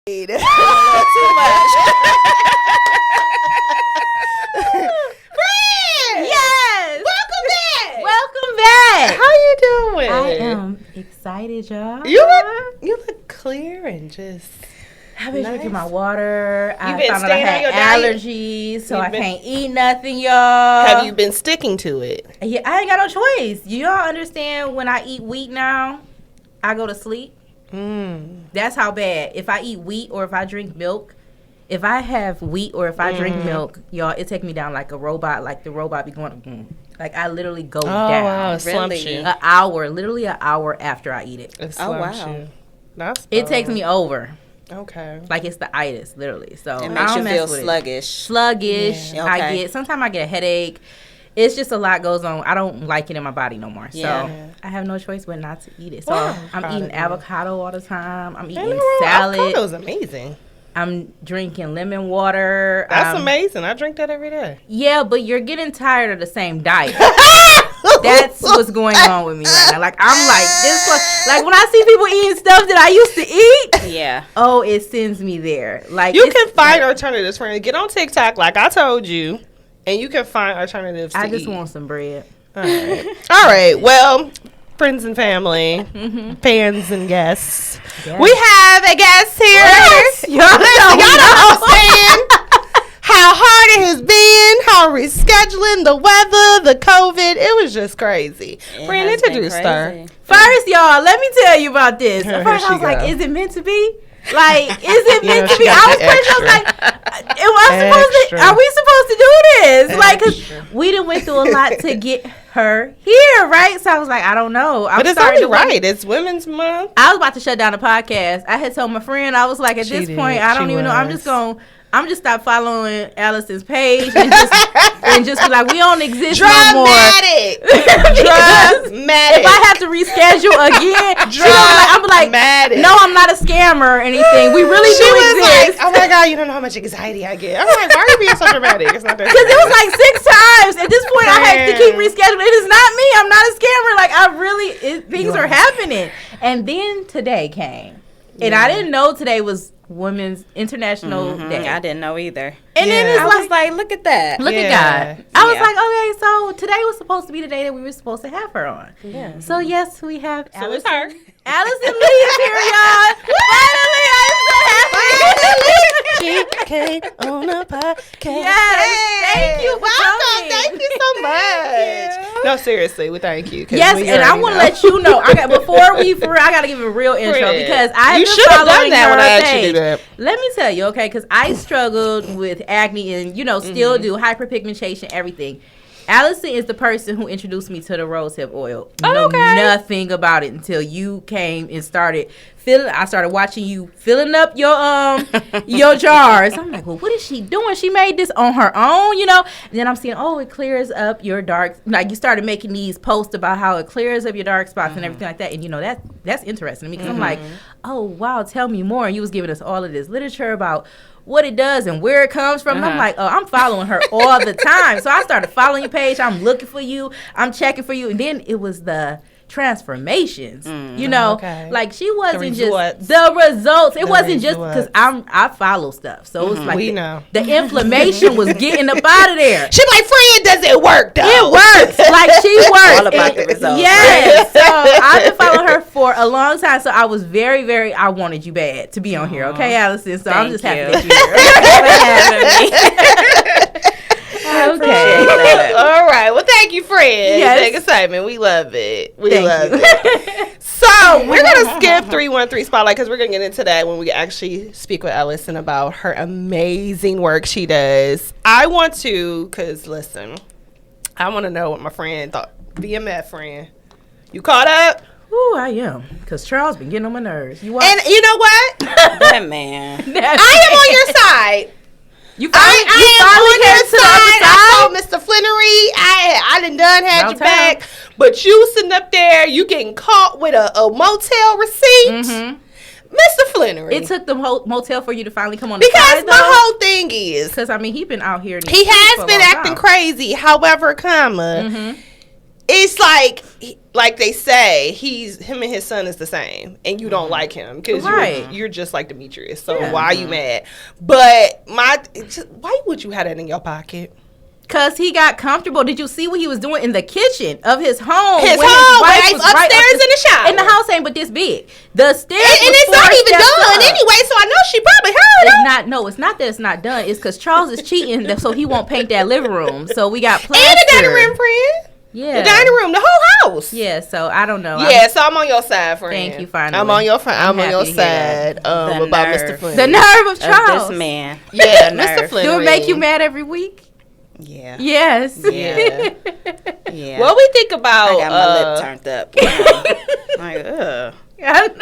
Too much. Yes. Welcome back. How you doing? I am excited, y'all. You look clear and just. I've been nice. drinking my water. I been found out I staying on your had diet? allergies, so You've I been- can't eat nothing, y'all. Have you been sticking to it? Yeah, I ain't got no choice. Y'all understand when I eat wheat now, I go to sleep. That's how bad. If I eat wheat or if I drink milk, if I have wheat or if I drink milk, y'all, it take me down like a robot. Like the robot be going, like I literally go down. Wow, it slumps Really? you. Literally an hour after I eat it. It Oh, slumps wow. you. That's It takes me over. Okay. Like it's the itis, literally. So It I makes don't you mess feel with it. sluggish. Sluggish. Okay. Sometimes I get a headache. It's just a lot goes on. I don't like it in my body no more. Yeah. So I have no choice but not to eat it. So Wow. I'm Proud eating of you. avocado all the time. I'm eating Avocado salad. is amazing. I'm drinking lemon water. That's amazing. I drink that every day. Yeah, but you're getting tired of the same diet. That's what's going on with me right now. Like I'm like this. Like when I see people eating stuff that I used to eat, Yeah. oh, it sends me there. Like You it's- can find alternatives, friend. Get on TikTok, like I told you, and you can find alternatives to I just eat. want some bread. All right. All right. Well, friends and family, fans and guests, Yes. we have a guest here. Y'all Y'all don't understand how hard it has been, how rescheduling, the weather, the COVID. It was just crazy. Friend, has been introduce her. crazy. First, y'all, let me tell you about this. Here At first, she I was like, go. is it meant to be? Like, is it You know, meant to she be? got I was the crazy. I was like, am I supposed to, Extra. are we supposed to do this? Like, Extra. because we done went through a lot to get her here, right? So I was like, I don't know. But it's only right. It's Women's Month. I was about to shut down the podcast. I had told my friend, I was like, at She this did. point, I don't She even know. I'm was. just stop following Allison's page and just be like, we don't exist no more. Dramatic. Because Dramatic. if I have to reschedule again, I'm like, Dramatic. no, I'm not a scammer or anything. We really She do was exist. like, "Oh my god, you don't know how much anxiety I get." I'm like, "Why are you being so dramatic?" It's not that. Because it was like 6 times. At this point, I had to keep Man. rescheduling. It is not me. I'm not a scammer. Like, things You are are. happening. And then today came. And I didn't know today was Women's International Day. I didn't know either. And then Yeah. it's I like, was like, look at that. look Yeah. at God. I was Yeah. like, okay, so today was supposed to be the day that we were supposed to have her on. Yeah. So, yes, we have So it's her. Allison Lee is here, y'all. Finally, I'm so happy. She came on a podcast. Yes, thank you for Welcome. coming. Thank you so much. No, seriously, we thank you. 'cause Yes, we and I already want to know. let you know. I got to give a real intro Fred, because I have you been should have done following that when her I asked you to page. do that. Let me tell you, okay, because I struggled with acne and still do hyperpigmentation, everything. Allison is the person who introduced me to the rosehip oil. Know nothing about it until you came and started filling. I started watching you filling up your your jars. I'm like, well, what is she doing? She made this on her own, And then I'm seeing, oh, it clears up your dark. Like you started making these posts about how it clears up your dark spots and everything like that. And that's interesting to me because I'm like, oh wow, tell me more. And you was giving us all of this literature about what it does and where it comes from. And I'm like, oh, I'm following her all the time. So I started following your page. I'm looking for you. I'm checking for you. And then it was the transformations, Okay. like she wasn't results. just the results. It wasn't just because results. I follow stuff. So it was like We know. the inflammation was getting up out of there. She like, "Friend, does it work though?" It works. Like she works. All about the results. Yes. So I've been following her for a long time. So I was very, very, I wanted you bad to be on here. Okay, Allison. So I'm Thank just happy you. that you're here. Okay. All right. Well, thank you, friend. Yes. Big excitement. We love it. We Thank love you. it. So we're gonna skip 313 Spotlight because we're gonna get into that when we actually speak with Allison about her amazing work she does. I want to, cause listen, I want to know what my friend thought. BMF friend, you caught up? Ooh, I am. Because Charles been getting on my nerves. You watch? And you know what? That man. I am on your side. You finally, I am on came your to the other side. I told Mr. Flinnery, I done had Don't your tell back, him. but you sitting up there, you getting caught with a motel receipt. Mr. Flinnery. It took the whole motel for you to finally come on the because side, my whole thing is, Because, I mean, he been out here. in these he streets has for a been long acting time. crazy. However, it's like they say, him and his son is the same, and you don't like him because you're just like Demetrius. So why are you mad? But why would you have that in your pocket? Because he got comfortable. Did you see what he was doing in the kitchen of his home? His home, upstairs in the shower. And the house ain't but this big. The stairs, and it's not even done anyway. So I know she probably heard it. It's not that it's not done. It's because Charles is cheating, so he won't paint that living room. So we got plaster. And the dining room, friend. Yeah, the dining room, the whole house. Yeah, so I don't know. So I'm on your side, friend. Thank you, finally. I'm on your side about Mr. Flynn. The nerve of Charles. This man. Yeah, Mr. Flynn. Do it make you mad every week? Yeah. Yes. Yeah. Yeah. What we think about? I got my lip turned up. Like, ugh.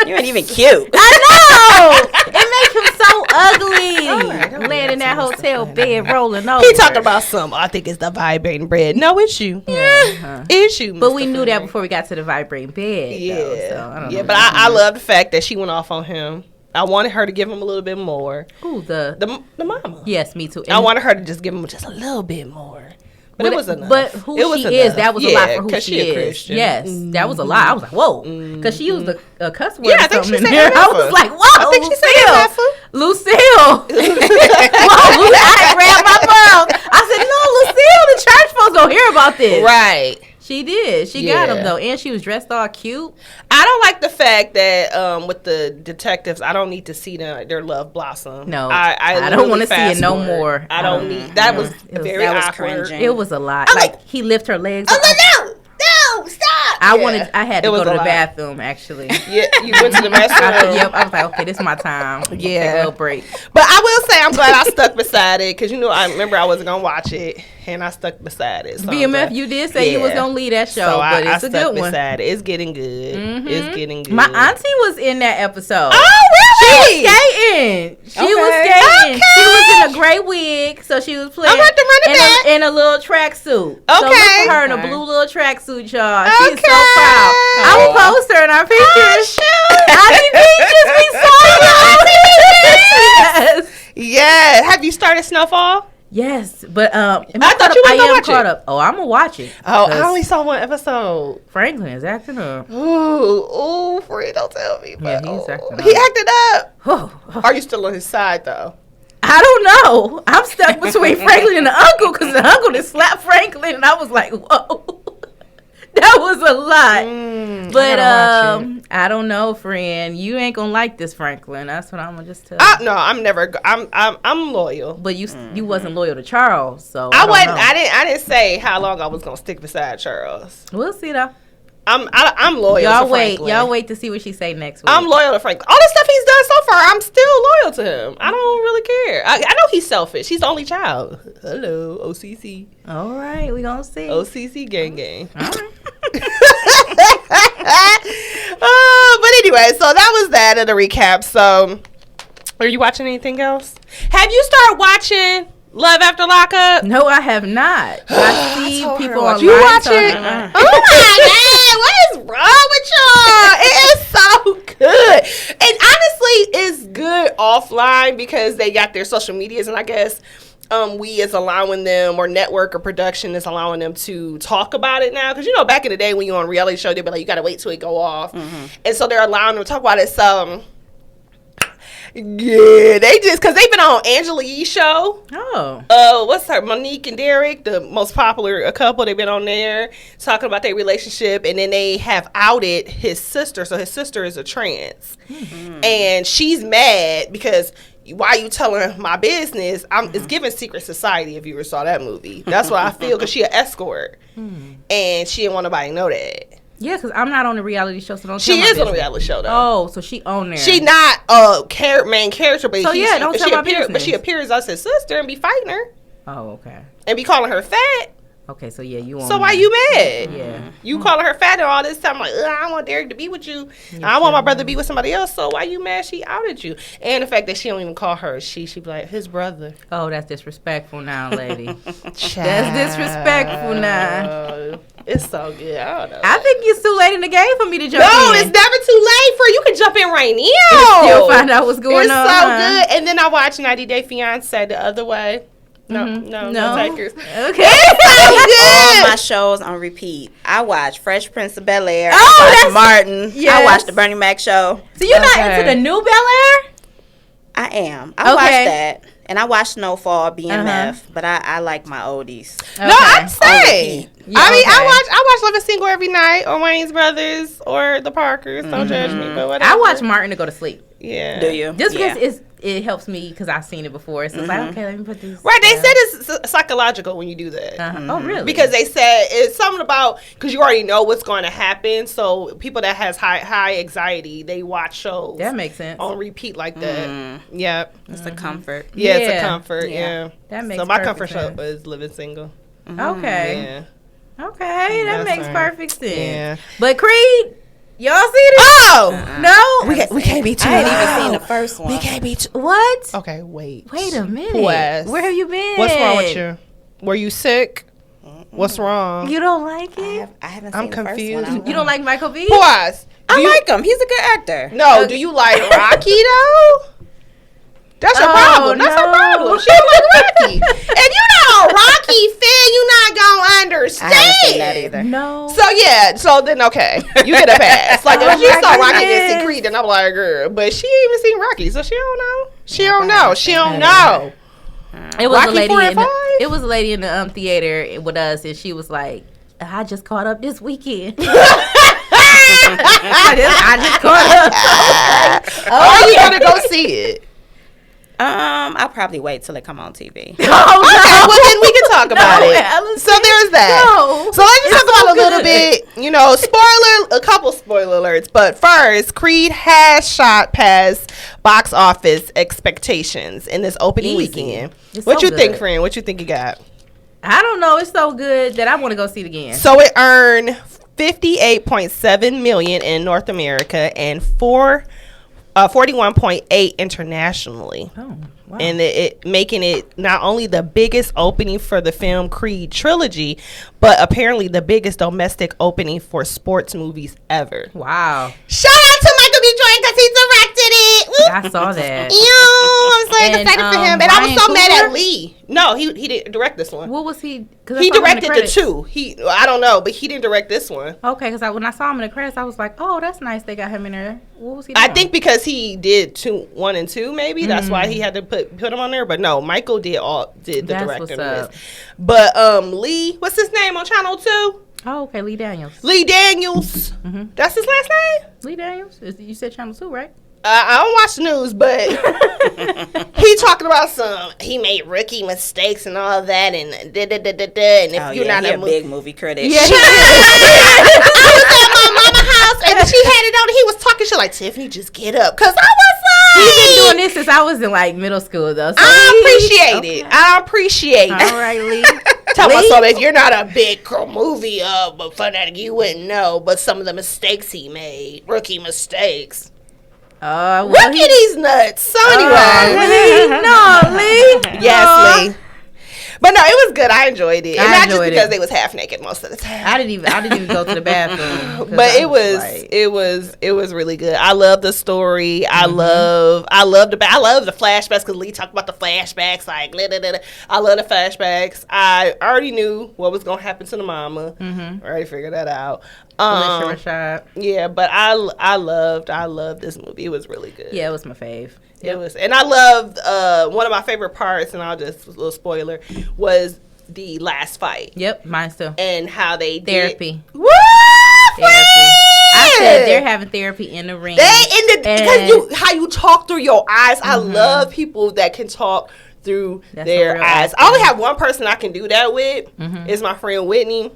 You ain't even cute. I know. It make him so ugly. Laying in that hotel bed, rolling over. He talking about I think it's the vibrating bread. No, it's you. It's you. But we knew that before we got to the vibrating bed. Yeah. Though, so I don't know. But I love the fact that she went off on him. I wanted her to give him a little bit more. Who, the mama? Yes, me too. And I wanted her to just give him just a little bit more. But it was enough. But who she is, that was a lot for who she is. Christian. Yes, that was a lot. I was like, whoa. Because she used a cuss word. Yeah, I think she said there. I was like, whoa. I think she said Lucille. Whoa, I grabbed my phone. I said, no, Lucille, the church folks gonna hear about this. Right. She did. She got him though, and she was dressed all cute. I don't like the fact that with the detectives, I don't need to see their love blossom. No, I don't want to see it no more. I don't need. That was very awkward. It was a lot. Like he lift her legs. I was like, no, stop. I had to go to the bathroom actually. Yeah, you went to the bathroom. Yep, I was like, okay, this is my time. Yeah, take a little break. But I will say, I'm glad I stuck beside it because I remember I wasn't gonna watch it. And I stuck beside it. So BMF, you did say you was gonna leave that show, so but it's a good one. Beside it. It's getting good. Mm-hmm. It's getting good. My auntie was in that episode. Oh, really? She was skating. She was skating. She was in a gray wig, so she was playing in a little tracksuit. Okay. So look for her in a blue little tracksuit, y'all. Okay. She's so proud. I will post her in our pictures. Auntie B just be so Yes. Have you started Snowfall? Yes, but I thought you were watch caught up. Oh, I'm gonna watch it. Oh, I only saw one episode. Franklin is acting up. Ooh, Fred, don't tell me. Yeah, he's acting up. He acted up. Are you still on his side though? I don't know. I'm stuck between Franklin and the uncle because the uncle just slapped Franklin, and I was like, whoa. That was a lot. But I don't know, friend. You ain't gonna like this, Franklin. That's what I'm gonna just tell you. No, I'm never. I'm loyal. But you wasn't loyal to Charles, so I wasn't. I didn't say how long I was gonna stick beside Charles. We'll see though. I'm loyal. To Franklin. Y'all wait to see what she say next week. I'm loyal to Franklin. All the stuff he's done so far, I'm still loyal to him. I don't really care. I know he's selfish. He's the only child. Hello, OCC. All right, we gonna see. OCC gang. All right. But anyway, so that was that in the recap. So, are you watching anything else? Have you started watching Love After Lockup? No, I have not. I see people online. You watch it? Oh my God, what is wrong with y'all? It is so good. And honestly, it's good offline because they got their social medias, and I guess we is allowing them, or network or production is allowing them to talk about it now. Because, back in the day when you're on a reality show, they'd be like, you got to wait till it go off. Mm-hmm. And so they're allowing them to talk about it. So, yeah, they just, because they've been on Angela Yee's show. Oh. What's her? Monique and Derek, the most popular couple. They've been on there talking about their relationship. And then they have outed his sister. So his sister is a trans. Mm-hmm. And she's mad because... Why are you telling my business? It's giving Secret Society if you ever saw that movie. That's what I feel because she an escort. And she didn't want nobody to know that. Yeah, because I'm not on the reality show, so don't She tell my is business. on a reality show, though. Oh, so she on there. She not a main character, but so yeah, don't tell my business. But she appears as his sister and be fighting her. Oh, okay. And be calling her fat. Okay, so yeah, you on So why you mad? Yeah. You calling her fat and all this time, like, I don't want Derek to be with you. I want my brother to be with somebody else, so why you mad she outed you? And the fact that she don't even call her she be like, his brother. Oh, that's disrespectful now, lady. That's disrespectful now. It's so good. I don't know. I think it's too late in the game for me to jump in. No, it's never too late for you. Can jump in right now. Still find out what's going on. It's so good. And then I watched 90 Day Fiance the other way. No takers. Okay. All my shows on repeat. I watch Fresh Prince of Bel-Air. Oh, I that's watch Martin. yes. I watch the Bernie Mac show. So you're not into the new Bel-Air? I am. I watch that. And I watch Snowfall, BMF, but I like my oldies. Okay. No, I'd say. Yeah, I mean, I watch Living Single every night, or Wayne's Brothers, or The Parkers. Don't judge me, but whatever. I watch Martin to go to sleep. Yeah. Do you? Just because it helps me because I've seen it before. So it's like, okay, let me put this. Right, they said it's psychological when you do that. Oh, really? Because they said it's something about, because you already know what's going to happen. So people that has high anxiety, they watch shows. That makes sense. On repeat like that. Yep. It's a comfort. Yeah, it's a comfort. Yeah. That makes so my perfect comfort sense. show is Living Single. Okay. Yeah. Okay, that That's makes right. perfect sense. Yeah. But Creed, y'all see this? Oh! No? We can't be too I ain't even loud. seen the first one. We can't be too. What? Okay, wait. Wait a minute. Wes. Where have you been? What's wrong with you? Were you sick? What's wrong? You don't like it? I haven't I'm seen the confused. first one. You don't like Michael B? Pause. I like him. He's a good actor. No, do you like Rocky though? That's her Oh, problem. That's her no. problem. She don't like Rocky. If you're not a Rocky fan, you're not gonna understand. I haven't seen that either. No. So yeah, so then okay, you get a pass. Like if Oh you my saw Rocky goodness. and see Creed, then I'm like, girl, but she ain't even seen Rocky, so she don't know. She don't know. She don't know. It was Rocky a lady 4 and in the, 5? it was a lady in the theater with us, and she was like, I just caught up this weekend. I just caught up. Oh, you gotta go see it. I'll probably wait till it come on TV. Okay, well then we can talk about it. Alice, So there's that. no. So let's just It's talk about so a little good. bit, a couple spoiler alerts. But first, Creed has shot past box office expectations in this opening Easy. weekend. It's What so you think, good. friend? What you think you got? I don't know. It's so good that I want to go see it again. So it earned $58.7 million in North America and 41.8 internationally. Oh, wow. And it making it not only the biggest opening for the film Creed trilogy, but apparently the biggest domestic opening for sports movies ever. Wow. Shout out to Michael B. Jordan because he directed it. Woo. I saw that. I'm so And, excited for him, and I was Ryan so mad Coogler? at Lee. No, he didn't direct this one. What was he? Cause I He saw him in directed the credits. two. I don't know, but he didn't direct this one. Okay, because when I saw him in the credits, I was like, oh, that's nice. They got him in there. What was he I doing? think because he did 1 and 2, maybe that's why he had to put him on there. But no, Michael did the That's directing what's of up. this. But Lee, what's his name on Channel 2? Oh, okay. Lee Daniels. Lee Daniels. That's his last name. Lee Daniels? You said Channel 2, right? I don't watch the news, but he talking about he made rookie mistakes and all that, and and if you're not he a big movie critic. Yeah. I was at my mama house and she had it on. And he was talking shit like, Tiffany, just get up, cause I was He's like, been doing this since I was in like middle school, though. So I appreciate it. I appreciate All it. right, Lee. Tell me so if you're not a big movie fanatic, you wouldn't know. But some of the mistakes he made, rookie mistakes. Well, Look at these nuts. So anyway, Lee. No, Lee. yes, Lee. But no, it was good. I enjoyed it, and I not just enjoyed because it. they was half naked most of the time. I didn't even go to the bathroom. 'cause But I it was really good. I love the story. I love the flashbacks because Lee talked about the flashbacks. Like, I love the flashbacks. I already knew what was gonna happen to the mama. I already figured that out. Felicia Rashad. Yeah, but I loved this movie. It was really good. Yeah, it was my fave. It was, and I loved one of my favorite parts, and I'll just a little spoiler was the last fight. Yep, mine too. And how they Therapy. did. Woo! Therapy. I said they're having therapy in the ring. Because how you talk through your eyes. I love people that can talk through their eyes. I only have one person I can do that with. Is my friend Whitney.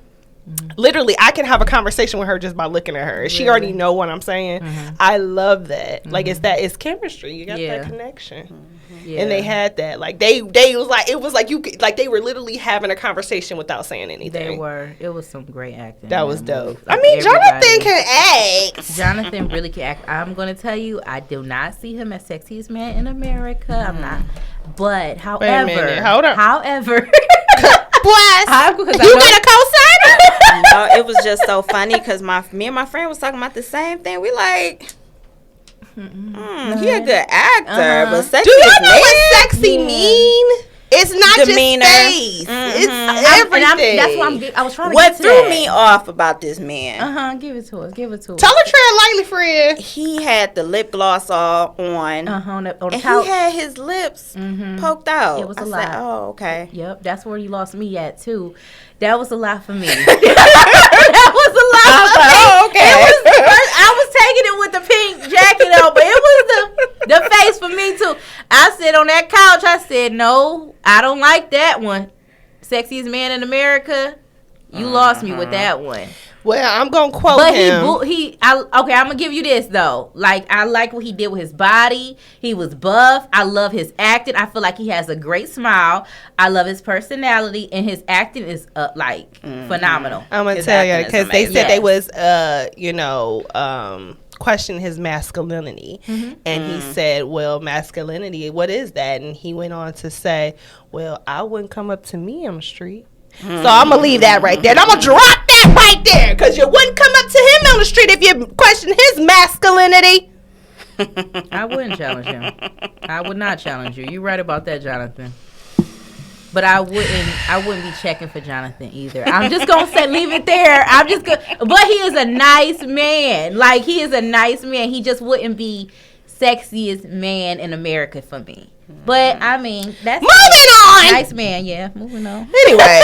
Literally, I can have a conversation with her just by looking at her. She already know what I'm saying. I love that. Like it's chemistry. You got that connection. Yeah. And they had that. Like they was like it was like you could, like they were literally having a conversation without saying anything. They were. It was some great acting. That was dope. Like I mean, everybody. Jonathan can act. Jonathan really can act. I'm gonna tell you, I do not see him as sexiest man in America. I'm not. But however, minute, hold on. however, Bless. because You got a cosigner? No, it was just so funny because me and my friend was talking about the same thing. We like, he a good actor, but sexy Do y'all is know what mad. sexy mean? It's it's not demeanor. just face. It's everything. That's why I was trying to What get to threw that. me off about this man? Give it to us. Give it to us. Tell her tread lightly, friend. He had the lip gloss all on. On the And couch. he had his lips poked out. It was a I lot. said, oh, okay. Yep, that's where you lost me at too. That was a lot for me. That was a lot for me. Oh, okay. I was taking it with the pink jacket on, but it was the face for me too. I said on that couch, I said, no, I don't like that one. Sexiest Man in America, you lost me with that one. Well, I'm gonna quote But him. okay, I'm gonna give you this though. Like, I like what he did with his body. He was buff. I love his acting. I feel like he has a great smile. I love his personality, and his acting is phenomenal. I'm gonna His tell you acting is because they amazing. said they Yes. was, questioning his masculinity, and he said, "Well, masculinity, what is that?" And he went on to say, "Well, I wouldn't come up to me on the street." So I'm gonna leave that right there. And I'm gonna drop that right there because you wouldn't come up to him on the street if you question his masculinity. I wouldn't challenge him. I would not challenge you. You're right about that, Jonathan. But I wouldn't be checking for Jonathan either. I'm just gonna say leave it there. But he is a nice man. Like, he is a nice man. He just wouldn't be sexiest man in America for me. But I mean, that's Moving on. nice man. Yeah, moving on. Anyway,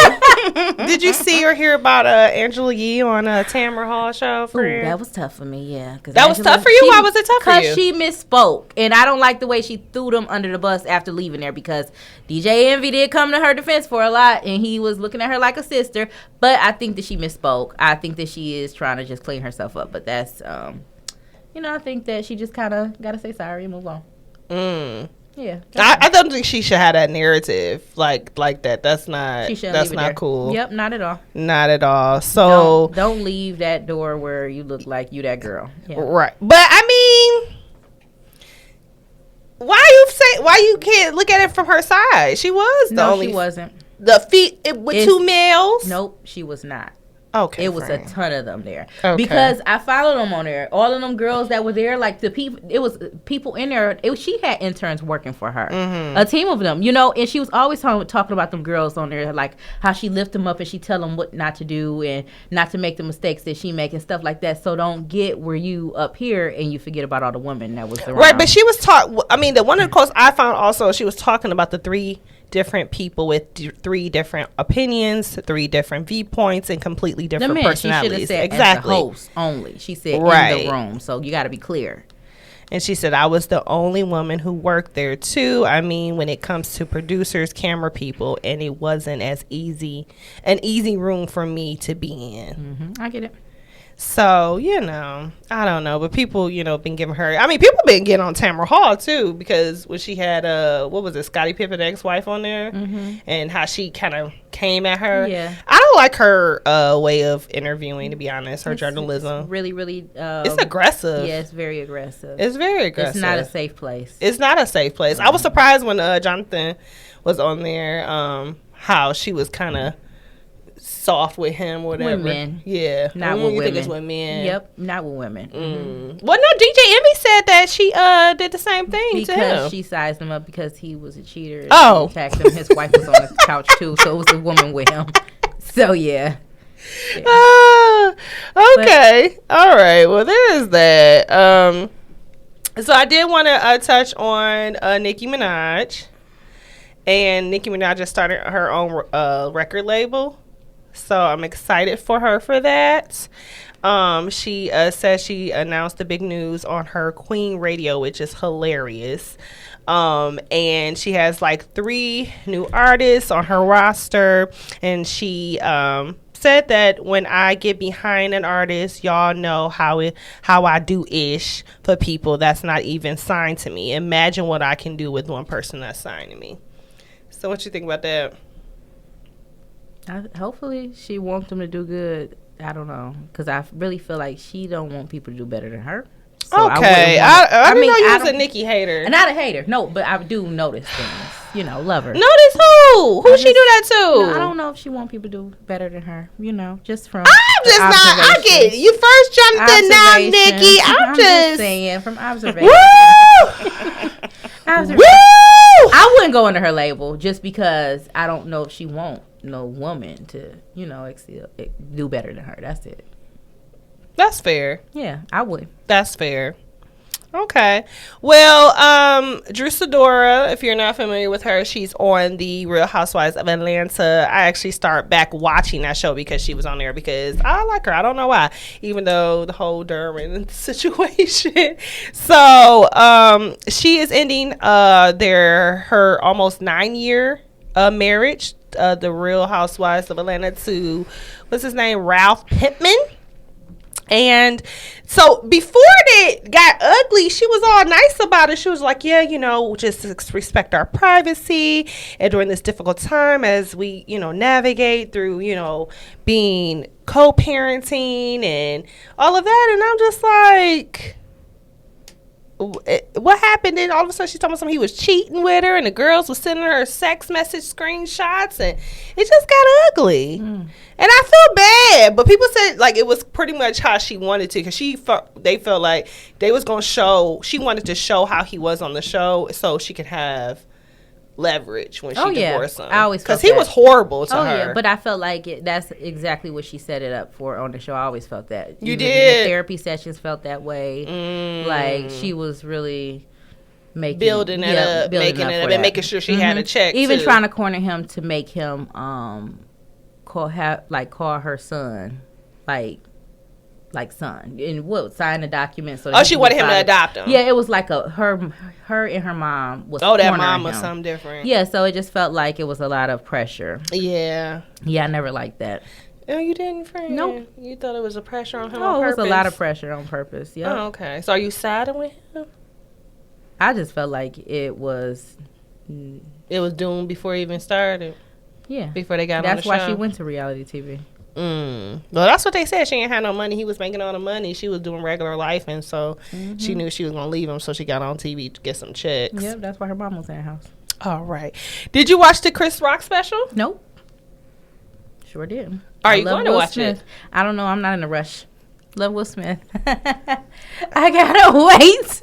did you see or hear about Angela Yee on Tamara Hall show? Ooh, Friend? that was tough for me, yeah. That was tough for you? Why was it tough for you? Because she misspoke. And I don't like the way she threw them under the bus after leaving there, because DJ Envy did come to her defense for a lot, and he was looking at her like a sister. But I think that she misspoke. I think that she is trying to just clean herself up. But that's, I think that she just kind of got to say sorry and move on. Yeah. I don't think she should have that narrative like that. That's not. She shouldn't That's leave it not there. cool. Yep, not at all. Not at all. So Don't leave that door where you look like you that girl. Yeah. right, but I mean, why you can't look at it from her side? She was the No, only. she wasn't. The feet with two males. Nope, she was not. Okay. It was friend. a ton of them there. Okay. Because I followed them on there. All of them girls that were there, like the people, it was people in there. She had interns working for her, a team of them, and she was always talking about them girls on there, like how she lift them up and she tell them what not to do and not to make the mistakes that she make and stuff like that. So don't get where you up here and you forget about all the women that was around. Right, but she was the one of the quotes I found also, she was talking about the three different people with three different opinions, three different viewpoints, and completely different personalities. She should have said exactly. as the host only. She said Right. in the room, so you got to be clear. And she said, I was the only woman who worked there too. I mean, when it comes to producers, camera people, and it wasn't an easy room for me to be in. I get it. So, I don't know. But people, been giving her, people been getting on Tamara Hall too, because when she had, Scottie Pippen ex-wife on there, and how she kind of came at her. Yeah. I don't like her way of interviewing, to be honest, her journalism. It's really, really. It's aggressive. Yeah, it's very aggressive. It's very aggressive. It's not a safe place. It's not a safe place. I was surprised when Jonathan was on there, how she was kind of soft with him or whatever. With men. Yeah. Not with you women. think it's with men. Yep, not with women. Well, no, DJ Envy said that she did the same thing Because too. she sized him up because he was a cheater. Oh. She attacked him. His wife was on the couch too, so it was a woman with him. So yeah. Okay. All right. Well, there is that. So I did want to touch on Nicki Minaj. And Nicki Minaj just started her own record label. So I'm excited for her for that. She says she announced the big news on her Queen Radio, which is hilarious. And she has like 3 new artists on her roster. And she said that when I get behind an artist, y'all know how I do ish for people that's not even signed to me. Imagine what I can do with one person that's signed to me. So what you think about that? Hopefully she wants them to do good. I don't know, because I really feel like she don't want people to do better than her. So Okay, I didn't know you was a Nicki hater. Not a hater, no, but I do notice things. Love her. Notice who? Who she do that to? No, I don't know if she want people to do better than her. Just from. I'm just not. I get it. You first Jonathan, now Nicki. I'm just saying from observation. Woo! Observation. Woo! I I wouldn't go under her label just because I don't know if she won't no woman to, do better than her. That's it. That's fair. Yeah, I would. That's fair. Okay. Well, Drew Sidora, if you're not familiar with her, she's on the Real Housewives of Atlanta. I actually start back watching that show because she was on there because I like her. I don't know why, even though the whole Durham situation. So, she is ending her almost 9-year marriage, the Real Housewives of Atlanta, to what's his name, Ralph Pittman. And so before it got ugly, she was all nice about it. She was like, yeah, just respect our privacy. And during this difficult time as we, navigate through, being co-parenting and all of that. And I'm just like, what happened? Then all of a sudden she's talking about something, he was cheating with her and the girls were sending her sex message screenshots and it just got ugly. And I feel bad, but people said like it was pretty much how she wanted to, because they felt like they was going to show, she wanted to show how he was on the show so she could have leverage when she divorced him. I always felt because he was horrible to her. Yeah, but I felt like that's exactly what she set it up for on the show. I always felt that. You did. The therapy sessions felt that way. Like she was really building it up, and making sure she had a check. Even too. trying to corner him to make him call her son like son, and sign a document. So she wanted him to adopt him. Yeah, it was like her and her mom was. Oh, that mom was something different. Yeah, so it just felt like it was a lot of pressure. Yeah, I never liked that. Oh, you didn't, friend? Nope. You thought it was a pressure on him? Oh, on purpose? It was a lot of pressure on purpose. Yeah. Oh, okay. So are you siding with him? I just felt like it was. It was doomed before it even started. Yeah. Before they got on the show. That's why she went to reality TV. Well, that's what they said. She ain't had no money. He was making all the money. She was doing regular life, and so she knew she was gonna leave him. So she got on TV to get some checks. Yep, that's why her mom was in the house. All right. Did you watch the Chris Rock special? Nope. Sure did. Are you going to watch it? I don't know. I'm not in a rush. Love Will Smith. I gotta wait.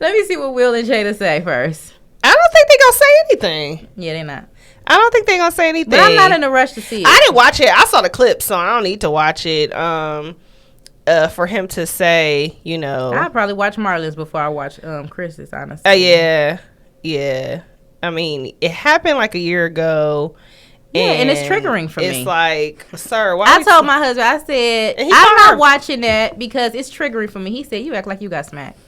Let me see what Will and Jada say first. I don't think they gonna say anything. Yeah, they're not. I don't think they're gonna say anything. But I'm not in a rush to see it. I didn't watch it. I saw the clip, so I don't need to watch it. For him to say, I'll probably watch Marlon's before I watch Chris's, honestly. Yeah. I mean, it happened like a year ago. Yeah, and it's triggering for me. It's like, sir, why? I told my husband, I said, I'm not watching that because it's triggering for me. He said, you act like you got smacked.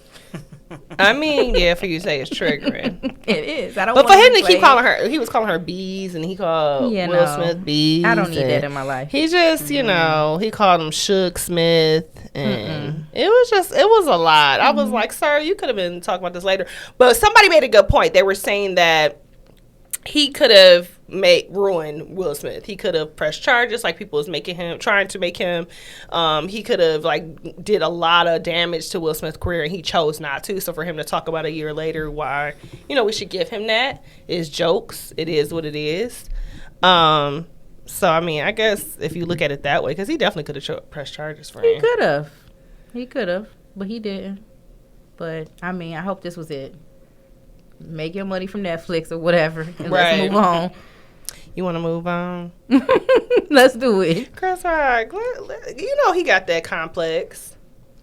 I mean, yeah, for you to say it's triggering. It is. I don't. But for him to keep calling her, he was calling her bees, and he called Will Smith bees. I don't need that in my life. He just, he called him Suge Smith, and it was a lot. I was like, sir, you could have been talking about this later. But somebody made a good point. They were saying that he could have ruined Will Smith. He could have pressed charges like people was trying to make him. He could have did a lot of damage to Will Smith's career, and he chose not to. So for him to talk about a year later why, we should give him that is jokes. It is what it is. So I mean, I guess if you look at it that way, because he definitely could have pressed charges for him. He could have, but he didn't. But I mean, I hope this was it. Make your money from Netflix or whatever, and let's move on. You want to move on? Let's do it. Chris Rock, he got that complex.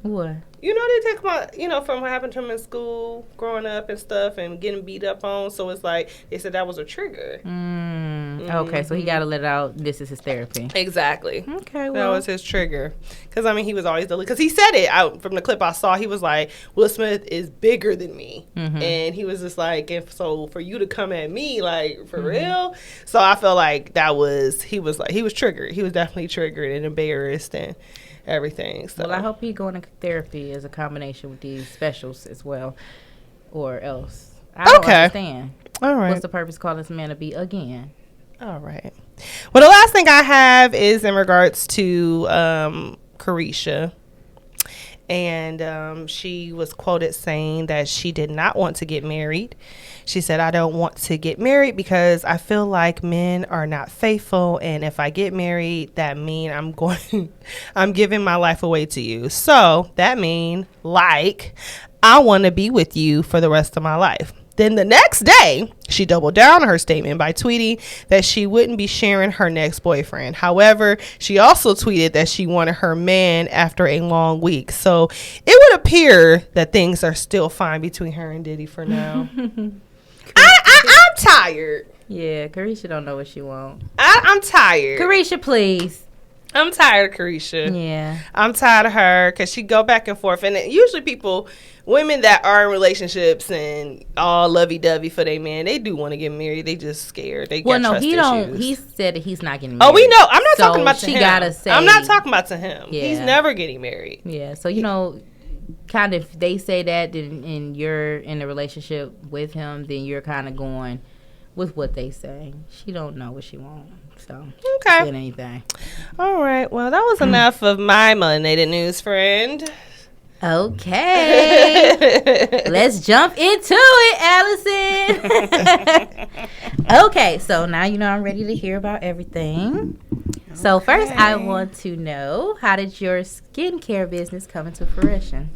What? They take about, from what happened to him in school, growing up and stuff, and getting beat up on. So it's like, they said that was a trigger. Okay, so he got to let it out. This is his therapy. Exactly. Okay, well. That was his trigger. Because, he was always because he said it out from the clip I saw. He was like, Will Smith is bigger than me. And he was just like, so for you to come at me, for real? So I felt like he was triggered. He was definitely triggered and embarrassed and everything. So. Well, I hope he going to therapy as a combination with these specials as well, or else. I don't understand. All right. What's the purpose of calling this man a B again? All right. Well, the last thing I have is in regards to Carisha. And she was quoted saying that she did not want to get married. She said, I don't want to get married because I feel like men are not faithful. And if I get married, that mean I'm giving my life away to you. So that mean I want to be with you for the rest of my life. Then the next day, she doubled down on her statement by tweeting that she wouldn't be sharing her next boyfriend. However, she also tweeted that she wanted her man after a long week. So it would appear that things are still fine between her and Diddy for now. I'm tired. Yeah, Carisha don't know what she want. I'm tired. Carisha, please. I'm tired of Carisha. Yeah. I'm tired of her because she go back and forth. And usually women that are in relationships and all lovey-dovey for their man, they do want to get married. They just scared. They got trust issues. He said that he's not getting married. Oh, we know. I'm not talking about to him. She gotta say. I'm not talking about to him. Yeah. He's never getting married. Yeah. So, kind of if they say that and you're in a relationship with him, then you're kind of going with what they say. She don't know what she wants. So, okay. Anything. All right. Well, that was enough of my melanated news, friend. Okay. Let's jump into it, Allison. Okay. So now I'm ready to hear about everything. Okay. So first, I want to know, how did your skincare business come into fruition?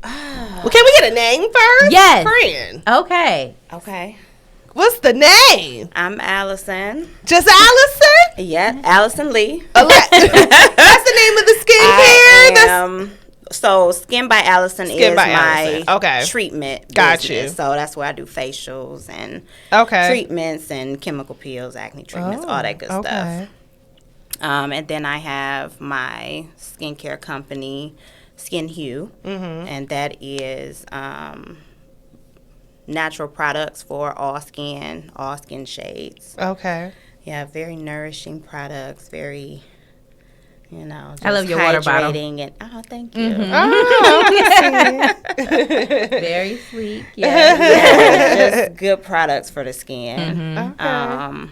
Well, can we get a name first? Yes. Friend. Okay. What's the name? I'm Allison. Just Allison? Yeah, Allison Lee. That's the name of the skincare? So Skin by Allison is my treatment Got business. you. So that's where I do facials and treatments and chemical peels, acne treatments, all that good stuff. And then I have my skincare company, Skin Hue, and that is natural products for all skin shades. Okay. Yeah, very nourishing products, very, just I love your water bottle. And, thank you. Very sweet. Yeah. Just good products for the skin. Okay.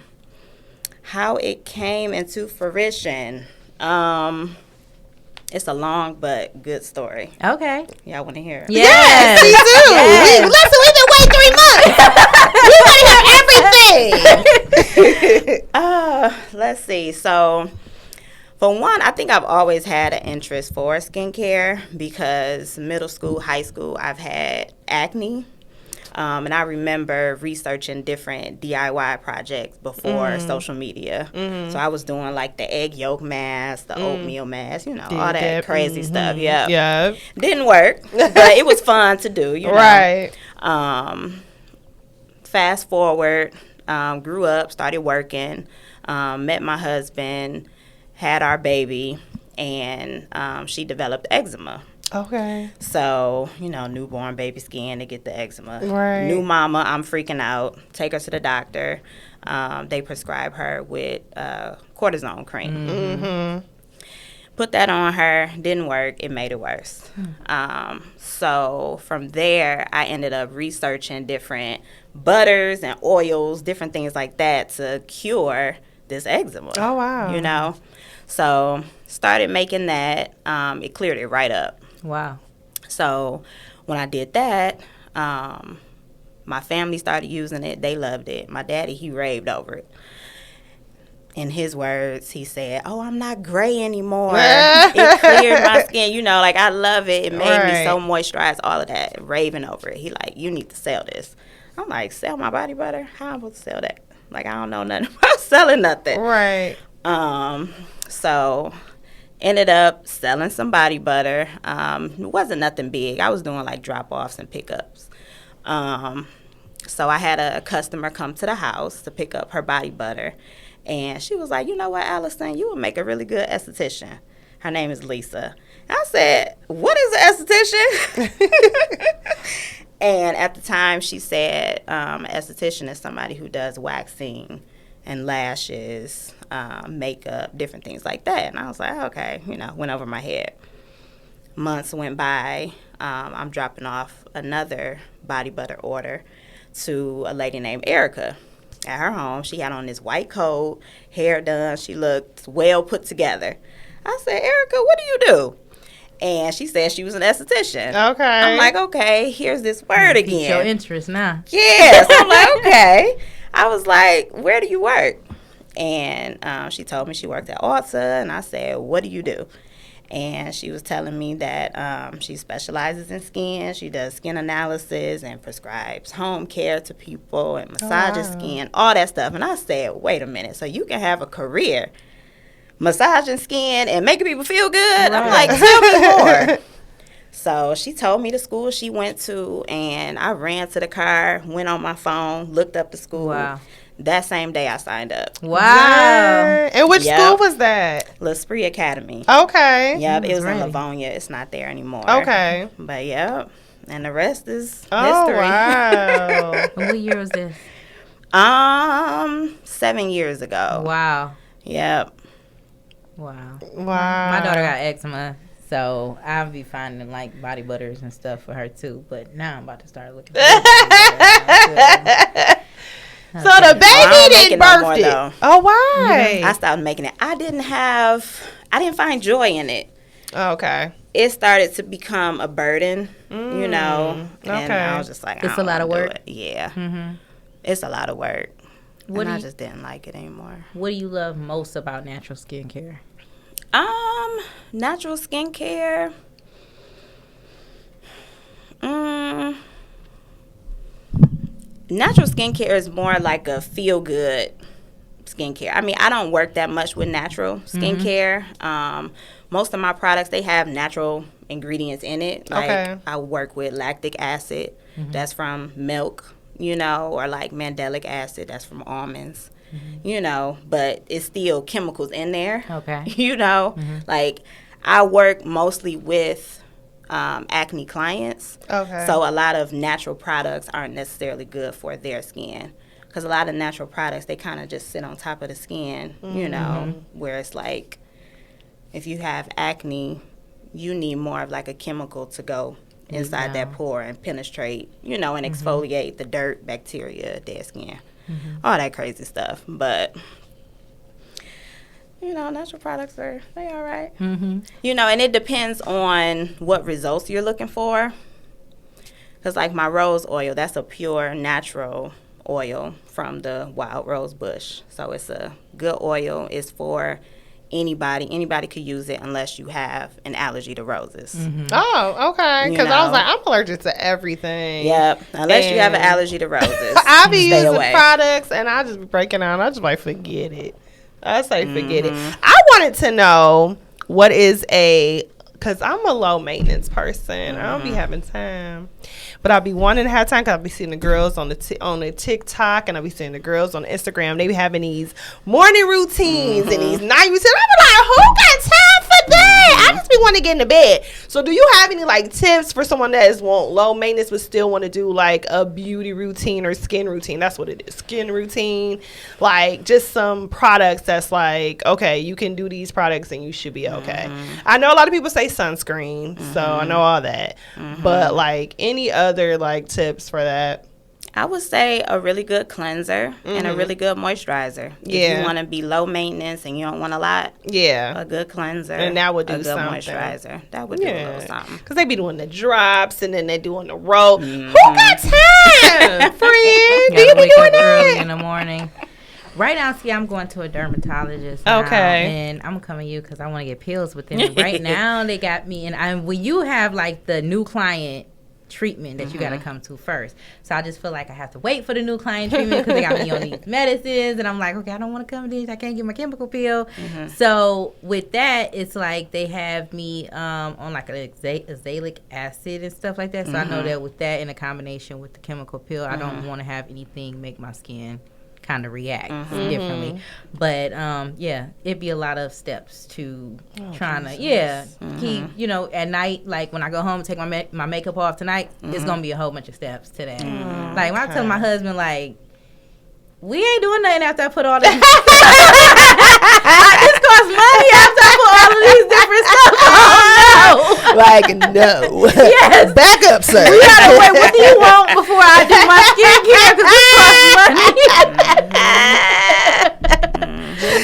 How it came into fruition. It's a long but good story. Okay. Y'all want to hear it? Yes, we do. Yes. Listen, we've been waiting 3 months. We want to hear everything. Let's see. So, for one, I think I've always had an interest for skincare because middle school, high school, I've had acne. And I remember researching different DIY projects before social media. So I was doing like the egg yolk mask, the oatmeal mask, all that crazy stuff. Yeah. Didn't work, but it was fun to do, Right. Fast forward, grew up, started working, met my husband, had our baby, and she developed eczema. Okay. So, newborn baby skin, they get the eczema. Right. New mama, I'm freaking out. Take her to the doctor. They prescribe her with cortisone cream. Put that on her. Didn't work. It made it worse. So from there, I ended up researching different butters and oils, different things like that to cure this eczema. Oh, wow. So started making that. It cleared it right up. Wow. So when I did that, my family started using it. They loved it. My daddy, he raved over it. In his words, he said, "Oh, I'm not gray anymore. It cleared my skin. I love it. It made me so moisturized, all of that." Raving over it. He like, "You need to sell this." I'm like, "Sell my body butter? How am I supposed to sell that? I don't know nothing about selling nothing." Right. So ended up selling some body butter. It wasn't nothing big. I was doing like drop-offs and pickups. So I had a customer come to the house to pick up her body butter. And she was like, "You know what, Allison, you would make a really good esthetician." Her name is Lisa. I said, "What is an esthetician?" And at the time she said, an esthetician is somebody who does waxing and lashes, makeup, different things like that. And I was like, okay, went over my head. Months went by. I'm dropping off another body butter order to a lady named Erica at her home. She had on this white coat, hair done. She looked well put together. I said, "Erica, what do you do?" And she said she was an esthetician. Okay. I'm like, okay, here's this word again. Pique your interest now. Yes. I'm like, okay. I was like, "Where do you work?" And she told me she worked at Ulta, and I said, "What do you do?" And she was telling me that she specializes in skin. She does skin analysis and prescribes home care to people and massages skin, all that stuff. And I said, wait a minute, so you can have a career massaging skin and making people feel good? Right. I'm like, tell me more. So she told me the school she went to, and I ran to the car, went on my phone, looked up the school. Wow. That same day I signed up. Wow. Yeah. And which school was that? L'Esprit Academy. Okay. Yep, it was in Livonia. It's not there anymore. Okay. But yep. And the rest is history. Wow. What year was this? 7 years ago. Wow. Yep. Wow. Wow. My daughter got eczema, so I'll be finding like body butters and stuff for her too. But now I'm about to start looking for So the baby didn't birth it. Oh, why? I stopped making it. I didn't find joy in it. Okay. It started to become a burden, you know. And I was just like, it's a lot of work. Yeah. Mm-hmm. It's a lot of work. I just didn't like it anymore. What do you love most about natural skincare? Natural skincare. Natural skincare is more like a feel-good skincare. I mean, I don't work that much with natural skincare. Most of my products, they have natural ingredients in it. Like I work with lactic acid. That's from milk, you know, or like mandelic acid. That's from almonds, you know. But it's still chemicals in there. Okay. You know, like I work mostly with acne clients. Okay. So a lot of natural products aren't necessarily good for their skin, because a lot of natural products, they kind of just sit on top of the skin, you know, where it's like if you have acne, you need more of like a chemical to go inside that pore and penetrate, you know, and exfoliate the dirt, bacteria, dead skin, all that crazy stuff. But you know, natural products they all right. You know, and it depends on what results you're looking for. Because like my rose oil, that's a pure natural oil from the wild rose bush. So it's a good oil. It's for anybody. Anybody could use it unless you have an allergy to roses. Oh, okay. Because I was like, I'm allergic to everything. Yep. Unless you have an allergy to roses. I be using products and I just be breaking out. I just like, forget it. I say forget it. I wanted to know what is because I'm a low maintenance person. I don't be having time. But I'll be wanting to have time because I'll be seeing the girls on the TikTok, and I'll be seeing the girls on Instagram. They be having these morning routines and these night routines. I be like, who got time for that? I just be wanting to get into bed. So do you have any like tips for someone that is low maintenance but still want to do like a beauty routine or skin routine? That's what it is, skin routine. Like just some products that's like, okay, you can do these products and you should be okay. I know a lot of people say sunscreen, so I know all that. But like any other like tips for that? I would say a really good cleanser and a really good moisturizer. If you want to be low maintenance and you don't want a lot, a good cleanser and that would do a good something. Moisturizer. That would do a little something. Because they be doing the drops and then they doing the roll. Who got time, friend? Do you be doing that early in the morning? Right now, see, I'm going to a dermatologist now, and I'm coming to you because I want to get pills with them. Right now, they got me, and when you have like the new client treatment that you got to come to first. So I just feel like I have to wait for the new client treatment because they got me on these medicines, and I'm like, okay, I don't want to come to these. I can't get my chemical pill. So with that, it's like they have me on like an azelaic acid and stuff like that. So I know that with that in a combination with the chemical pill, I don't want to have anything make my skin kind of react differently. But it'd be a lot of steps to trying to keep, you know, at night, like when I go home and take my makeup off tonight, it's gonna be a whole bunch of steps to that. Like when I tell my husband, like, we ain't doing nothing after I put all this. This costs money after I put all of these different stuff on. Like, no. Yes. Back up, sir. We gotta wait. What do you want before I do my skincare? Because this costs money.